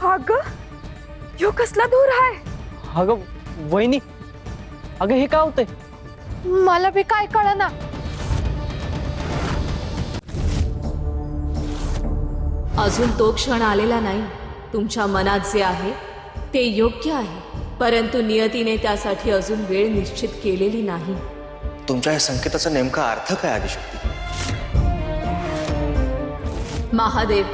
अगं ह्यो कसला दूर आहे? अगं वहिनी, अगं हे काय होतंय? मला बी काय कळना. अजून तो क्षण आलेला नाही. तुमच्या मनात जे आहे ते योग्य आहे, परंतु नियतीने त्यासाठी अजून वेळ निश्चित केलेली नाही. तुमच्या या संकेताचा नेमका अर्थ काय आदिशक्ती? महादेव,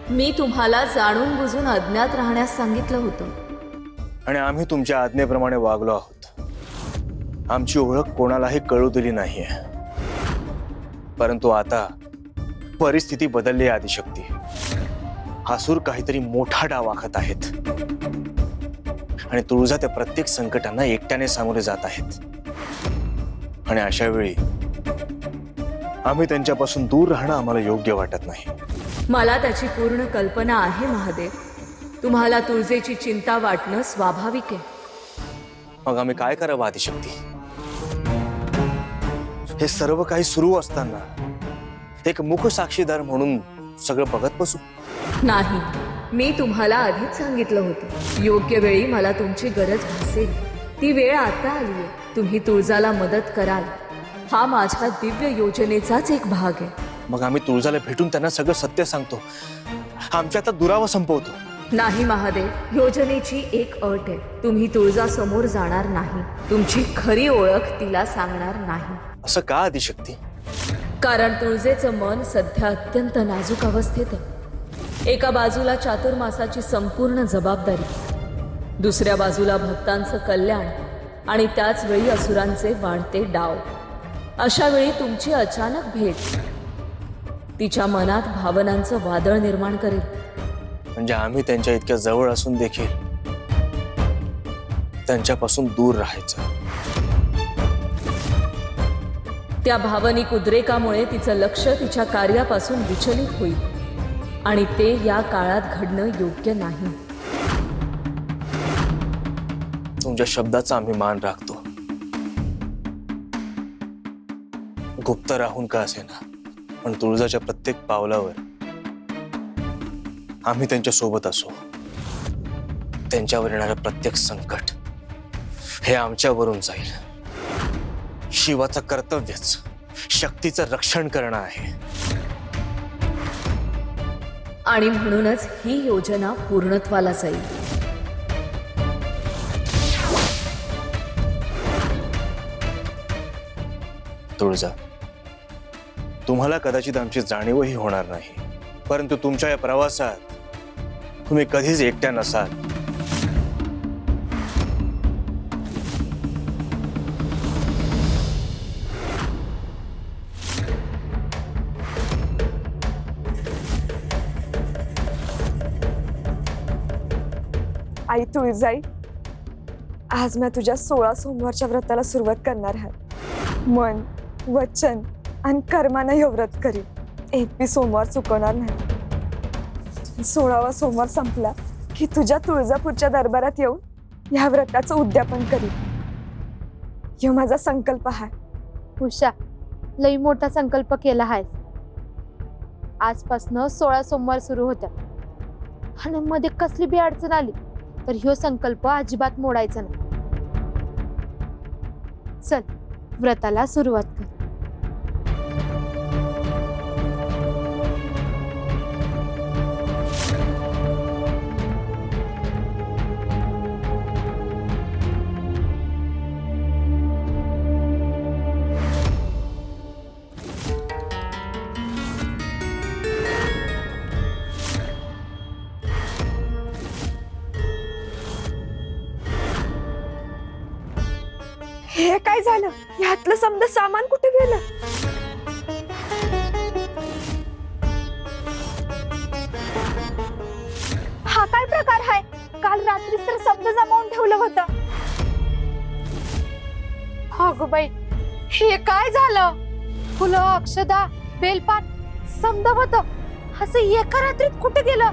मी तुम्हाला जाणून बुजून अज्ञात राहण्यास सांगितलं होतं आणि आम्ही तुमच्या आज्ञेप्रमाणे वागलो आहोत. आमची ओळख कोणालाही कळू दिली नाहीये, परंतु आता परिस्थिती बदलली आहे आदिशक्ती. आसूर काहीतरी मोठा डाव आखत आहेत आणि तुळजा त्या प्रत्येक संकटांना एकट्याने सामोरे जात आहेत. आणि अशा वेळी आम्ही त्यांच्यापासून दूर राहणं आम्हाला योग्य वाटत नाही. मला त्याची पूर्ण कल्पना आहे महादेव. तुम्हाला तुळजेची चिंता वाटणं स्वाभाविक आहे. मग आम्ही काय करावं आदिशक्ती? हे सर्व काही सुरू असताना एक मुख साक्षीदार म्हणून सगळं बघत बसू? नाही, मी तुम्हाला आधीच सांगितलं होतं, योग्य वेळी मला तुमची गरज भासेल. ती वेळ आता आली आहे. तुम्ही तुळजाला मदत कराल हा माझ्या दिव्य योजनेचाच एक भाग आहे. मग आम्ही तुळजाला भेटून त्यांना सगळं सत्य सांगतो, आमच्या आता दुरावा संपवतो. नाही महादेव, योजनेची एक अट आहे. तुम्ही तुळजा समोर जाणार नाही. तुमची खरी ओळख तिला सांगणार नाही. असं का आदिशक्ती? कारण तुळजेचं मन सध्या अत्यंत नाजूक अवस्थेत आहे. एका बाजूला चातुर्मासाची संपूर्ण जबाबदारी, दुसऱ्या बाजूला भक्तांचं कल्याण आणि त्याच वेळी असुरांचे वाढते डाव. अशा वेळी तुमची अचानक भेट तिच्या मनात भावनांचं वादळ निर्माण करेल. म्हणजे आम्ही त्यांच्या इतक्या जवळ असून देखील त्यांच्यापासून दूर राहायचं. त्या भावनिक उद्रेकामुळे तिचं लक्ष तिच्या कार्यापासून विचलित होईल आणि ते या काळात घडणं योग्य नाही. तुमच्या शब्दाचा आम्ही मान राखतो. गुप्त राहून का असेना, पण तुळजाच्या प्रत्येक पावलावर आम्ही त्यांच्या सोबत असू. त्यांच्यावर येणारं प्रत्येक संकट हे आमच्यावरून जाईल. शिवाचं कर्तव्यच शक्तीचं रक्षण करणं आहे. आणि म्हणूनच ही योजना पूर्णत्वाला जाईल. तुळजा, तुम्हाला कदाचित आमची जाणीवही होणार नाही, परंतु तुमच्या या प्रवासात तुम्ही कधीच एकट्या नसाल. आई तुळजाई, आज मी तुझ्या 16 सोमवारच्या व्रताला सुरुवात करणार आहे. मन, वचन आणि कर्मानं हे व्रत करीन. एक बी सोमवार चुकवणार नाही. 16वा सोमवार संपला की तुझ्या तुळजापूरच्या दरबारात येऊन या व्रताचं उद्यापन करीन. ह्यो माझा संकल्प आहे. उषा, लई मोठा संकल्प केला आहेस. आजपासनं 16 सोमवार सुरू होत्या आणि मध्ये कसली बी अडचण आली तर ह्यो संकल्प अजिबात मोडायचा नाही. चल, व्रताला सुरुवात कर. हे काय झालं? ह्यातलं समजा सामान कुठे गेलं? हा काय प्रकार आहे? काल रात्रीच तर शब्द जमावून ठेवलं होतं. अगं बाई, हे काय झालं? फुलं, अक्षदा, बेलपान समजा होत असं एका रात्रीत कुठे गेलं?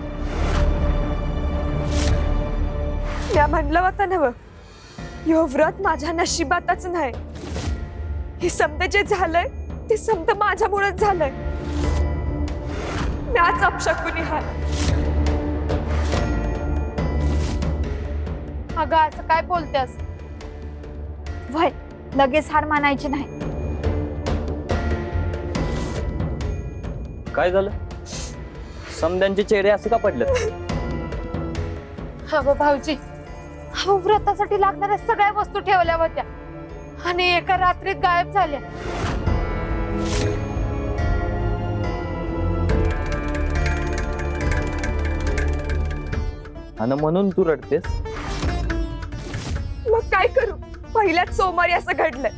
मी म्हणलं होतं ना, ह्यो व्रत माझ्या नशिबातच नाही. हे समजा जे झालंय ते समजा माझ्यामुळेच झालंय. मी आज अपशकुनी आहे. अगं असं काय बोलतेस? वय लगेच हार मानायची नाही. काय झालं? समद्यांचे चेहरे असे का पडले? अगं भाऊजी, अहो व्रतासाठी लागणाऱ्या सगळ्या वस्तू ठेवल्या होत्या आणि एका रात्रीत गायब झाल्या. आणि म्हणून तू रडतेस? मग काय करू? पहिल्याच सोमवारी असं घडलंय.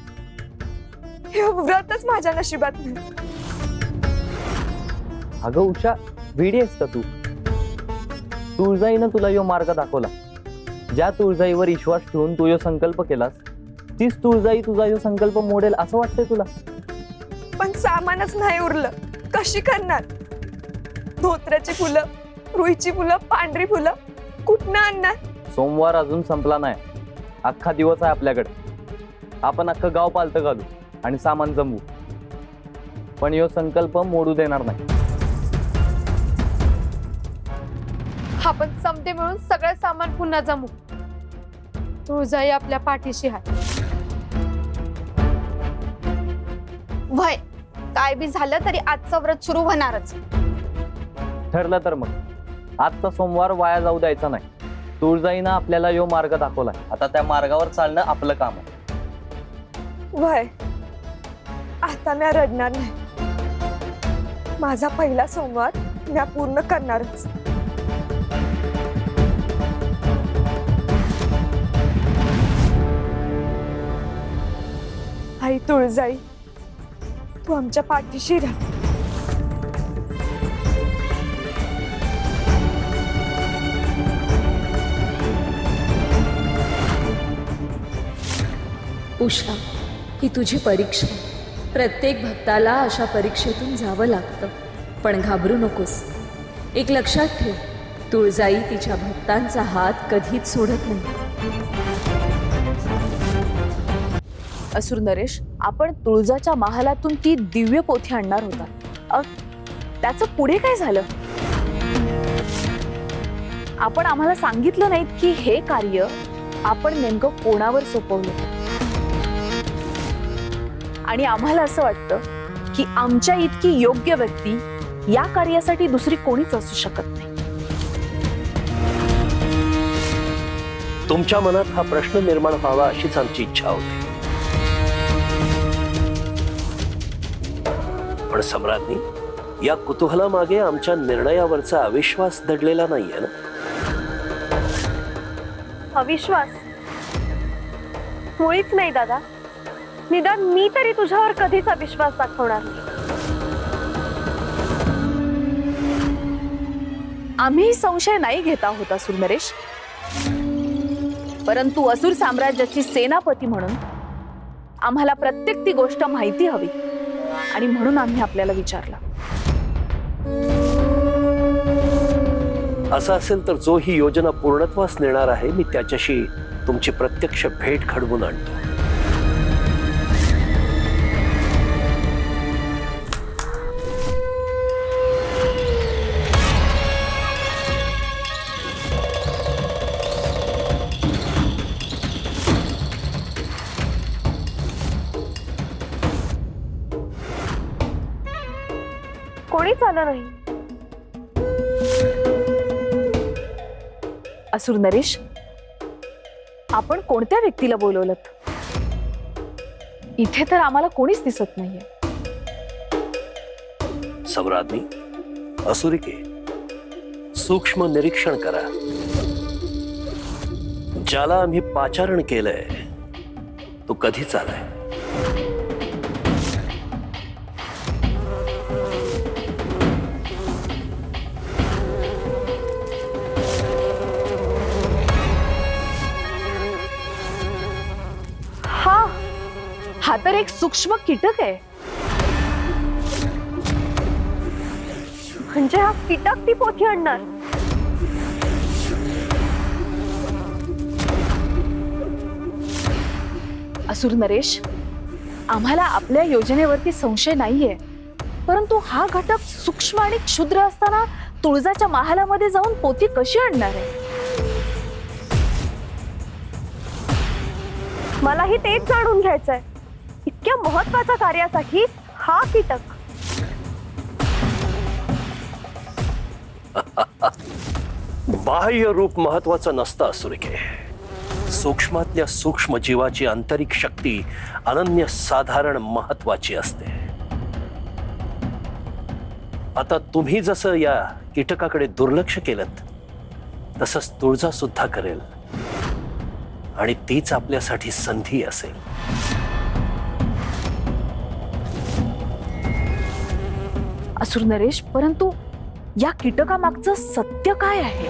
हे व्रतच माझ्या नशिबात नाही. अगं उषा, वेडी आहेस का तू? तुळजाईनं तुला यो मार्ग दाखवला. ज्या तुळजाईवर विश्वास ठेवून तू यो संकल्प केलास, तीच तुळजाई तुझा यो संकल्प मोडेल असं वाटतंय तुला? पण सामानच नाही उरलं, कशी करणार? धोत्र्याची फुलं, रुईची फुलं, पांढरी फुलं कुठनं आणणार? सोमवार अजून संपला नाही. अख्खा दिवस आहे आपल्याकडे. आपण अख्खं गाव पालतं घालू आणि सामान जमवू, पण यो संकल्प मोडू देणार नाही. आपण समते मिळून सगळं सामान पुन्हा जमू. तुळजाई आपल्या पाठीशी आहे. वय काय बी झालं तरी आजचं व्रत सुरू होणारच. ठरलं तर मग आजचा सोमवार वाया जाऊ द्यायचा नाही. तुळजाईनं आपल्याला यो मार्ग दाखवलाय. आता त्या मार्गावर चालणं आपलं काम आहे. वय आता मी रडणार नाही. माझा पहिला सोमवार मी पूर्ण करणारच. आई तुळजाई, तू आमच्या पाठीशी राहा. उषा, ही तुझी परीक्षा आहे. प्रत्येक भक्ताला अशा परीक्षेतून जावं लागतं. पण घाबरू नकोस. एक लक्षात ठेव, तुळजाई तिच्या भक्तांचा हात कधीच सोडत नाही. असुर नरेश, आपण तुळजाच्या महालातून ती दिव्य पोथी आणणार होता. त्याचं पुढे काय झालं? आपण आम्हाला सांगितलं नाहीत की हे कार्य आपण नेमकं कोणावर सोपवलं. आणि आम्हाला असं वाटतं की आमच्या इतकी योग्य व्यक्ती या कार्यासाठी दुसरी कोणीच असू शकत नाही. तुमच्या मनात हा प्रश्न निर्माण व्हावा अशीच आमची इच्छा होती. पण सम्राज्ञी, या कुतूहलामागे आमच्या निर्णयावरचा अविश्वास दडलेला नाहीये ना? अविश्वास मुळीच नाही दादा. निदान मी तरी तुझ्यावर कधीच अविश्वास दाखवणार नाही. आम्ही संशय नाही घेत आहोत असुर नरेश, परंतु असुर साम्राज्याची सेनापती म्हणून आम्हाला प्रत्येक ती गोष्ट माहिती हवी आणि म्हणून आम्ही आपल्याला विचारलं. असं असेल तर जो ही योजना पूर्णत्वास नेणार आहे, मी त्याच्याशी तुमची प्रत्यक्ष भेट घडवून आणतो. कोणीच आलं नाही. असुर नरेश, आपण कोणत्या व्यक्तीला बोलवलं? इथे तर आम्हाला कोणीच दिसत नाहीये. सम्राज्ञी, असुरिके, सूक्ष्म निरीक्षण करा. ज्याला आम्ही पाचारण केलंय तो कधीच आलाय. हा तर एक सूक्ष्म कीटक आहे. म्हणजे हा कीटक ती पोथी आणणार. असुर नरेश, आम्हाला आपल्या योजनेवरती संशय नाहीये, परंतु हा घटक सूक्ष्म आणि क्षुद्र असताना तुळजाच्या महालामध्ये जाऊन पोथी कशी आणणार आहे? मलाही तेच जाणून घ्यायचंय. इतक्या महत्वाच्या कार्यासाठी हा कीटक. बाह्य रूप महत्वाचं नसतं असुरिके. सूक्ष्मातल्या सूक्ष्म जीवाची आंतरिक शक्ती अनन्यसाधारण महत्वाची असते. आता तुम्ही जसं या कीटकाकडे दुर्लक्ष केलं तसंच तुळजा सुद्धा करेल आणि तीच आपल्यासाठी संधी असेल. असुर नरेश, परंतु या कीटकामागचं सत्य काय आहे?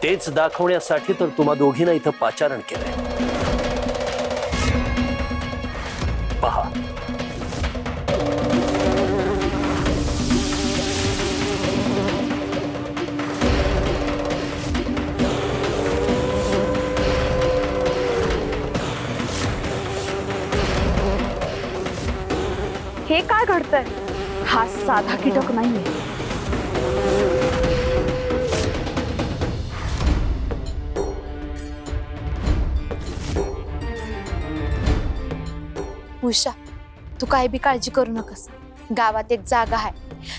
तेच दाखवण्यासाठी तर तुम्हा दोघींना इथं पाचारण केलंय. पहा, हे काय घडतंय? हा साधा कीटक नाहीये. उषा, तू काय बी काळजी करू नकस. गावात एक जागा आहे,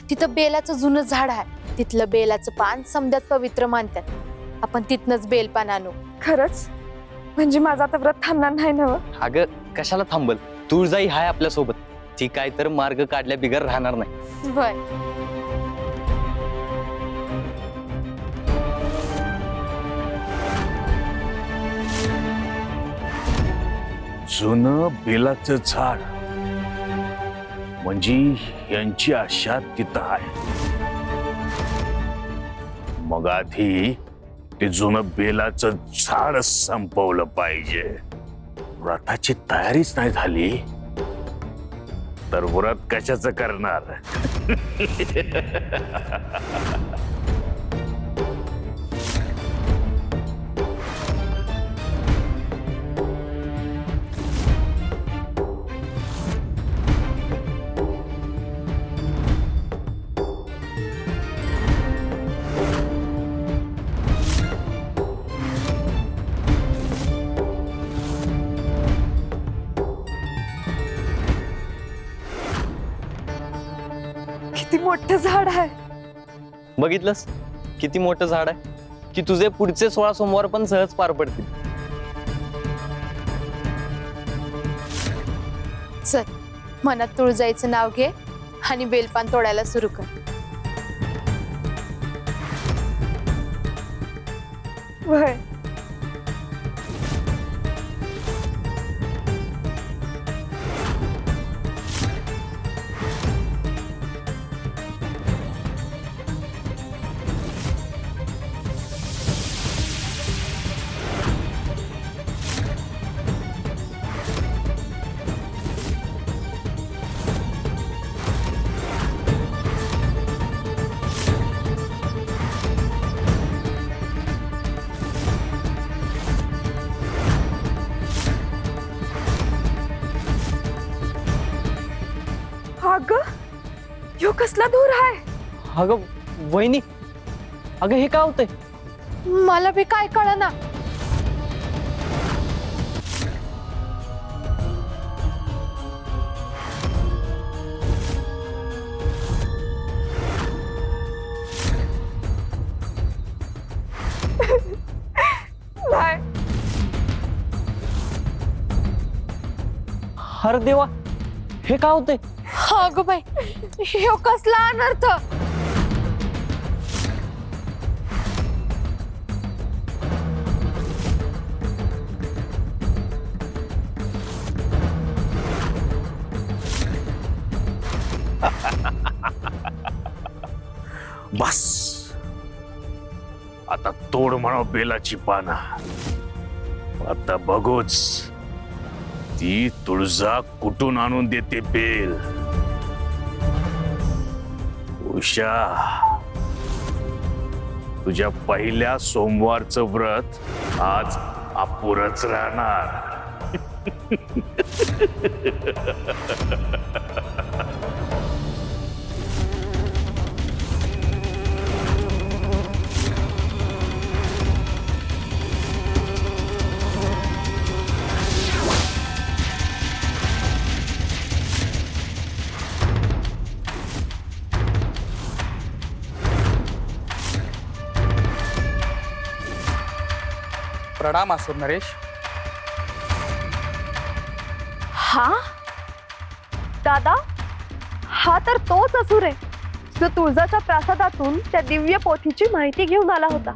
तिथं बेलाचं जुनं झाड आहे. तिथलं बेलाचं पान समद्यात पवित्र मानतात. आपण तिथनच बेलपान आणू. खरंच? म्हणजे माझं आता व्रत थांबणार नाही ना? अगं कशाला थांबल, तुळजाई हाय आपल्या सोबत. ती काय तर मार्ग काढल्या बिगर राहणार नाही. वय जुनं बेलाचं झाड म्हणजे यांची आशा तिथं आहे. मग आधी ते जुनं बेलाचं झाड संपवलं पाहिजे. व्रताची तयारीच नाही झाली तर व्रत कशाचं करणार? किती मोठं झाड आहे. बघितलंस किती मोठं झाड आहे की तुझे पुढचे 16 सोमवार पण सहज पार पडतील. चल, मनात तुळजाईचं नाव घे आणि बेलपान तोडायला सुरू कर. वय अगं, ह्यो कसला दूर आहे. अगं वहिनी, अगं हे काय होतंय? मला बी काय कळना. नाही. अरे देवा, हे काय होतंय? अगं बाई, ह्यो कसला अनर्थ. बस आता तोड म्हणा बेलाची पाना. आता बघूच ती तुळजा कुठून आणून देते बेल. उषा, तुझ्या पहिल्या सोमवारचं व्रत आज अपुरच राहणार. प्रणाम असुर नरेश. हा दादा, हा तर तोच असुर आहे जो तुळजाच्या प्रासादातून त्या दिव्य पोथीची माहिती घेऊन आला होता.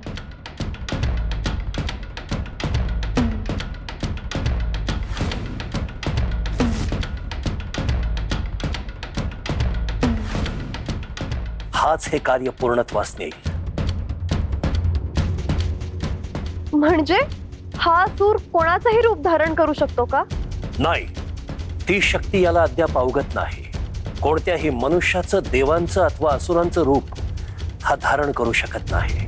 हाच हे कार्य पूर्णत्वास नेईल. म्हणजे हा असुर कोणाचंही रूप धारण करू शकतो का? नाही, ती शक्ती याला अद्याप अवगत नाही. कोणत्याही मनुष्याचं, देवांचं अथवा असुरांचं रूप हा धारण करू शकत नाही.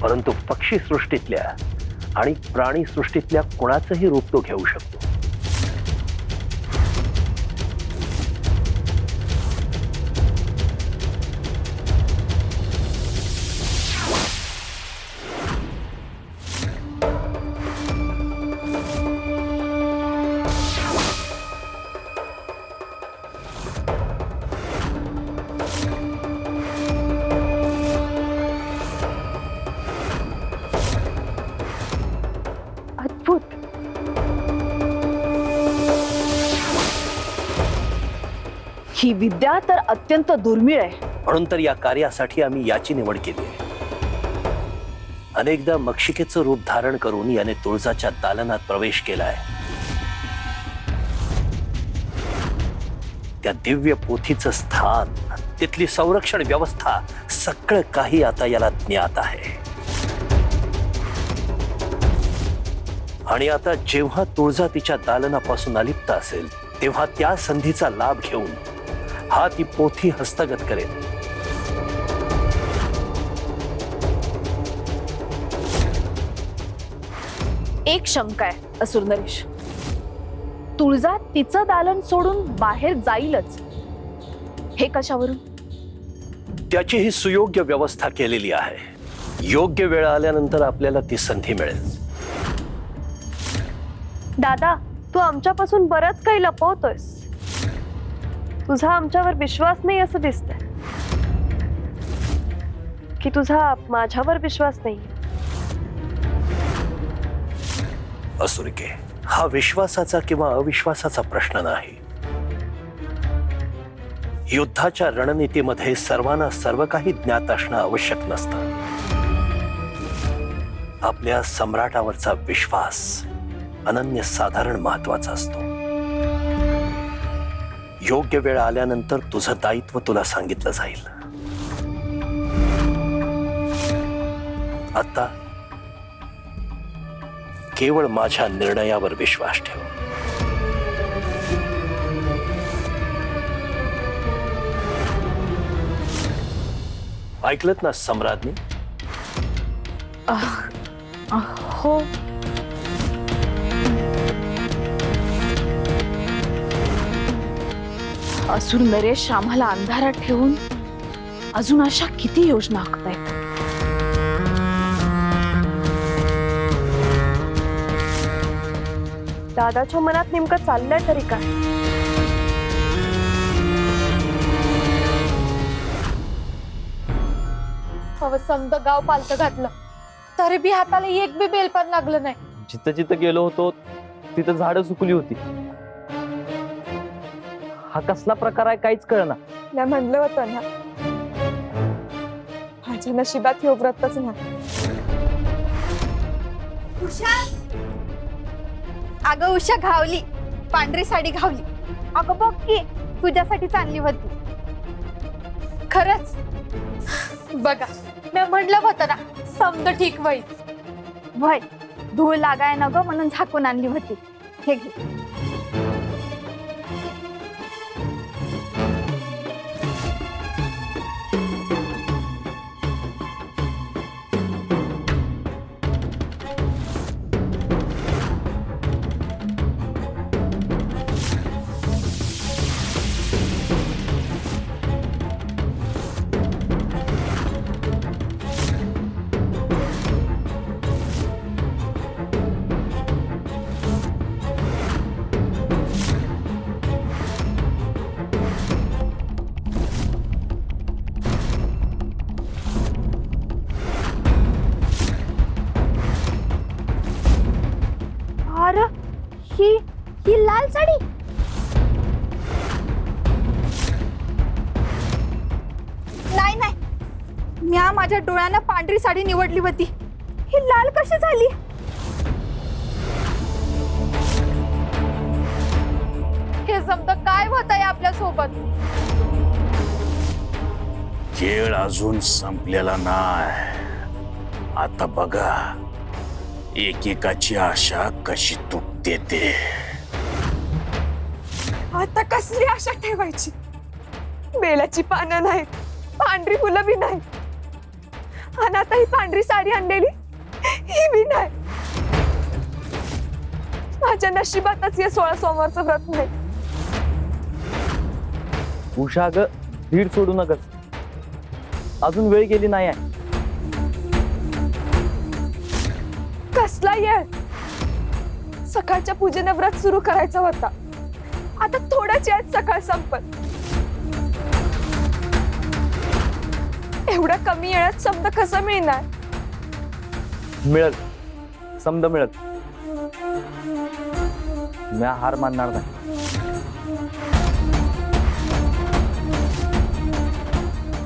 परंतु पक्षी सृष्टीतल्या आणि प्राणी सृष्टीतल्या कोणाचंही रूप तो घेऊ शकतो. अद्भुत. ही विद्या तर अत्यंत दुर्मिळ आहे. म्हणून तर या कार्यासाठी आम्ही याची निवड केली आहे. अनेकदा मक्षिकेचं रूप धारण करून याने तुळजाच्या दालनात प्रवेश केलाय. त्या दिव्य पोथीचं स्थान, तिथली संरक्षण व्यवस्था, सगळं काही आता याला ज्ञात आहे. आणि आता जेव्हा तुळजा तिच्या दालनापासून अलिप्त असेल तेव्हा त्या संधीचा लाभ घेऊन हा ती पोथी हस्तगत करेल. एक शंका आहे असुर नरेश, तुळजा तिचं दालन सोडून बाहेर जाईलच, हे कशावरून? त्याची ही सुयोग्य व्यवस्था केलेली आहे. योग्य वेळ आल्यानंतर आपल्याला ती संधी मिळेल. दादा, तू आमच्यापासून बरंच काही लपवतोयस. तुझा आमच्यावर विश्वास नाही असं दिसतंय. की तुझा माझ्यावर विश्वास नाही? असुरिके, हा विश्वासाचा किंवा अविश्वासाचा प्रश्न नाही. युद्धाच्या रणनीतीमध्ये सर्वांना सर्व काही ज्ञात असणं आवश्यक नसतं. आपल्या सम्राटावरचा विश्वास अनन्यसाधारण महत्वाचा असतो. योग्य वेळ आल्यानंतर तुझं दायित्व तुला सांगितलं जाईल. आता केवळ माझ्या निर्णयावर विश्वास ठेव. ऐकलत ना सम्राज्ञी? हो. असुर नरेश आम्हाला अंधारात ठेवून अजून अशा किती योजना आखतायत. दादाच्या मनात नेमकं चाललंय तरी काय? समद गाव पालत घातलं तरी बी हाताला एक बी बेल पण लागलं नाही. जिथं जिथं गेलो होतो तिथं झाडं सुकली होती. हा कसला प्रकार आहे काहीच कळना. मी म्हणलं होतं ना, माझ्या नशिबात हे व्रतच नाही. उषा, अगं उषा घावली, पांढरी साडी घावली. अगं बघ की, तुझ्यासाठी चालली होती. खरंच बघा, मी म्हणलं होतं ना समद ठीक होईल. वय धूळ लागाय न ग म्हणून झाकून आणली होती. हे घे. ही लाल साडी. नाही नाही, म्या माझ्या डोळ्यानं पांढरी साडी निवडली होती. ही लाल कशी झाली? हे समजा काय होत आहे आपल्या सोबत? खेळ अजून संपलेला नाही. आता बघा एकेकाची आशा कशी तुटते ते. आता कसली आशा ठेवायची? बेलाची पानं नाहीत, पांढरी फुलं बी नाही, आणि आता ही पांढरी साडी आणलेली ही बी नाही. माझ्या नशिबातच या 16 सोमवारचं व्रत नाही. उषा ग, धीर सोडू नकस. अजून वेळ गेली नाही आहे. कसला येळ? सकाळच्या पूजेने व्रत सुरू करायचा होता. आता थोड्याच वेळात सकाळ संपत. एवढ्या कमी वेळात समजा कसं मिळणार? मिळत, समद मिळत. मी हार मानणार नाही.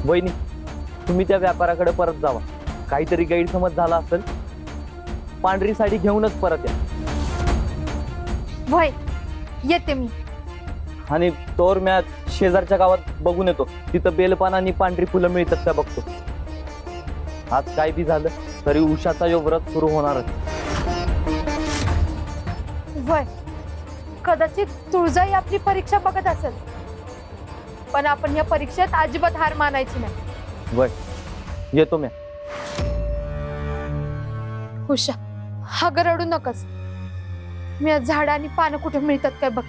वहिनी, तुम्ही त्या व्यापाराकडे परत जावा. काहीतरी गैरसमज झाला असेल. पांढरी साडी घेऊनच परत या. वय येते मी. आणि तोर म्या शेजारच्या गावात बघून येतो. तिथं बेलपान आणि पांढरी फुलं मिळतात त्या बघतो. आज काय बी झालं तरी उषाचा यो व्रत सुरू होणारच. वय कदाचित तुळजाई आपली परीक्षा बघत असेल, पण आपण या परीक्षेत अजिबात हार मानायची नाही. वय येतो म्या. उषा, हा ग रडू नकस. मी आज झाड आणि पानं कुठे मिळतात काय बघ.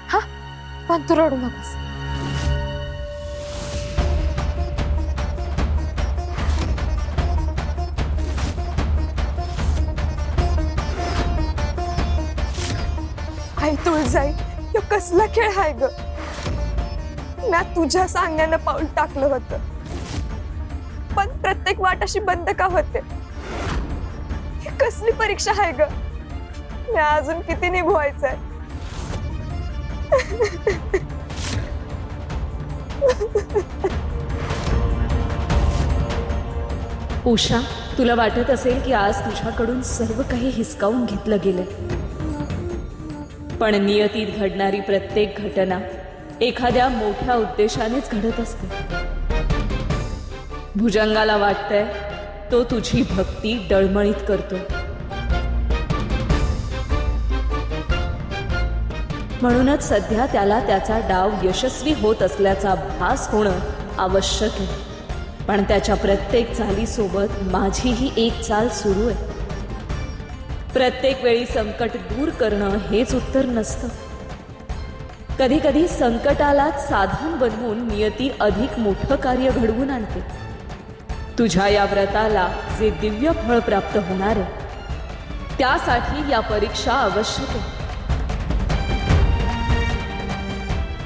हा, पण तू रडू नकस. आई तुळजाई, यो कसला खेळ हाय ग? ना तुझ्या सांगण्यानं पाऊल टाकलं होतं, पण प्रत्येक वाट अशी बंद का होते? ही कसली परीक्षा आहे ग? मी अजून किती निभवायचंय? उषा, तुला वाटत असेल की आज तुझ्याकडून सर्व काही हिसकावून घेतलं गेलं, पण नियतीत घडणारी प्रत्येक घटना एखाद्या मोठ्या उद्देशानेच घडत असते. भुजंगाला वाटतंय तो तुझी भक्ती डळमळीत करतो, म्हणूनच सध्या त्याला त्याचा डाव यशस्वी होत असल्याचा भास होणं आवश्यक आहे. पण त्याच्या प्रत्येक चालीसोबत माझीही एक चाल सुरू आहे. प्रत्येक वेळी संकट दूर करणं हेच उत्तर नसतं. कधी कधी संकटालाच साधन बनवून नियती अधिक मोठं कार्य घडवून आणते. तुझ्या या व्रताला जे दिव्य फळ प्राप्त होणार आहे त्यासाठी या परीक्षा आवश्यक आहे.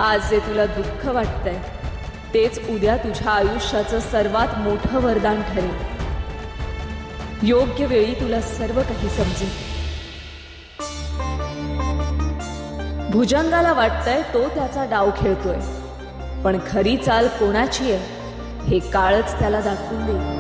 आज जे तुला दुःख वाटतंय तेच उद्या तुझ्या आयुष्याचं सर्वात मोठं वरदान ठरेल. योग्य वेळी तुला सर्व काही समजेल. भुजंगाला वाटतंय तो त्याचा डाव खेळतोय, पण खरी चाल कोणाची आहे हे काळच त्याला दाखवून देईल.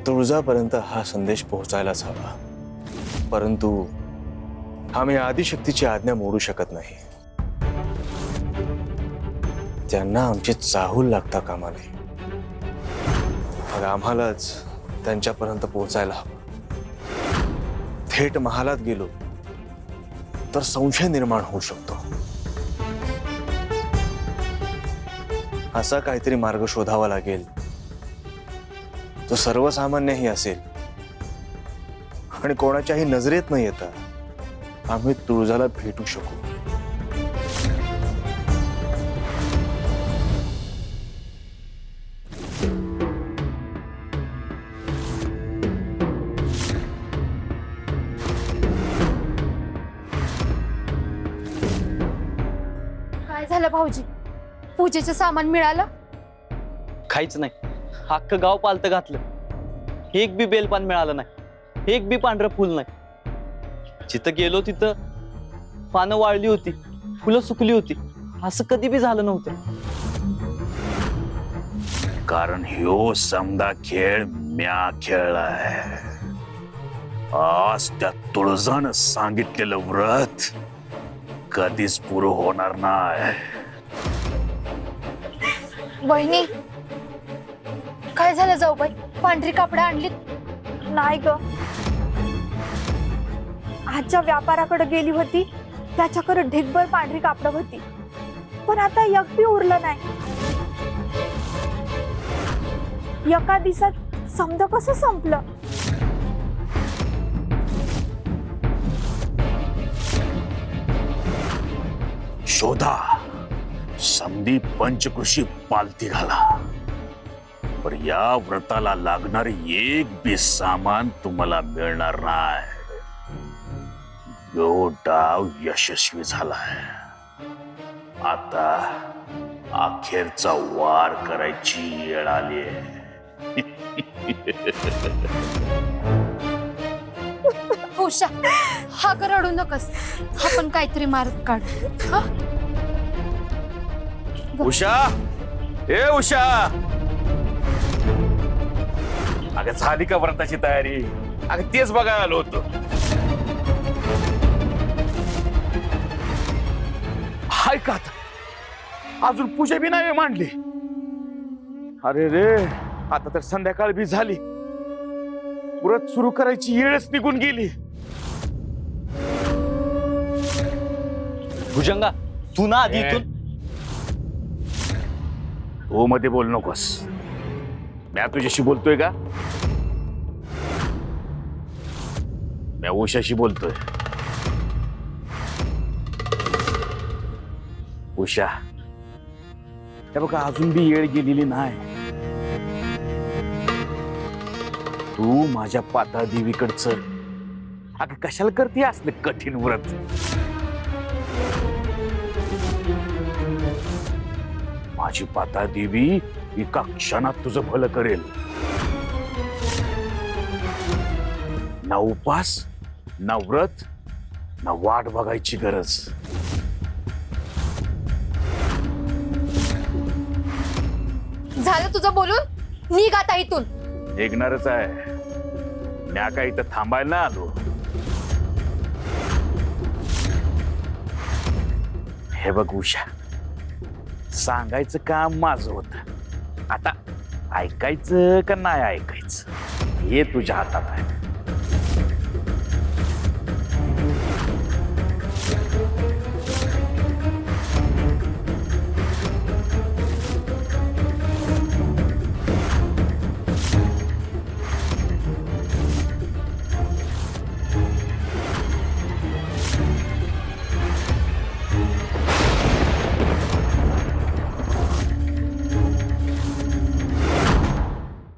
तुळजापर्यंत हा संदेश पोहोचायलाच हवा, परंतु आम्ही आदिशक्तीची आज्ञा मोडू शकत नाही. त्यांना आमची चाहूल लागता कामा नये. मग आम्हालाच त्यांच्यापर्यंत पोहोचायला हवं. थेट महालात गेलो तर संशय निर्माण होऊ शकतो. असा काहीतरी मार्ग शोधावा लागेल तो सर्वसामान्यही असेल आणि कोणाच्याही नजरेत न येता आम्ही तुळजाला भेटू शकू. झालं भाऊजी? पूजेचं सामान मिळालं? काहीच नाही. अख्खं गाव पालतं घातलं. एक बी बेलपान मिळालं नाही, एक बी पांढरं फुल नाही. जिथं गेलो तिथं पानं वाळली होती, फुलं सुकली होती. असं कधी बी झालं नव्हतं. कारण ह्यो समदा खेळ म्या खेळलाय. आज त्या तुळजानं सांगितलेलं व्रत कधीच पुरं होणार नाही. वहिनी, काय झालं जाऊबाई? पांढरी कापडं आणलीत? नाही ग, आज ज्या व्यापाराकडे गेली होती त्याच्याकडे ढिगभर पांढरी कापडं होती, पण आता एक बी उरलं नाही. एका दिवसात समज कसं संपलं. शोधा, समधी पंचकृषी पालती घाला. पर या व्रताला लागणारे एक बी सामान तुम्हाला मिळणार नाही. यो डाव यशस्वी झालाय. आता अखेरचा वार करायची वेळ आली आहे. उषा, हा ग रडू नकस. आपण काहीतरी मार्ग काढू. हा? उषा, ए उषा, अगं झाली का व्रताची तयारी? अगं तेच बघायला आलो होतो. हाय का आता? अजून पूजा बी नाही मांडली. अरे रे, आता तर संध्याकाळ बी झाली. व्रत सुरू करायची वेळच निघून गेली. भुजंगा, तू ना आधी इथून. तू मध्ये बोल नकोस. मी तुझ्याशी बोलतोय का? मी उषाशी बोलतोय. उषा, हे बघा अजून बी येळ गेलेली नाही. तू माझ्या पाताळ देवीकडचं अगं कशाला करते असलं कठीण व्रत? माझी पाताळ देवी एका क्षणात तुझं भलं करेल. ना उपास, ना व्रत, ना वाट बघायची गरज. झालं तुझं बोलून? निघ आता इथून. निघणारच आहे. म्या काय इथं थांबायला नाही आलो. हे बघ उषा, सांगायचं काम माझं होतं. आता ऐकायचं का नाही ऐकायचं हे तुझ्या हातात आहे.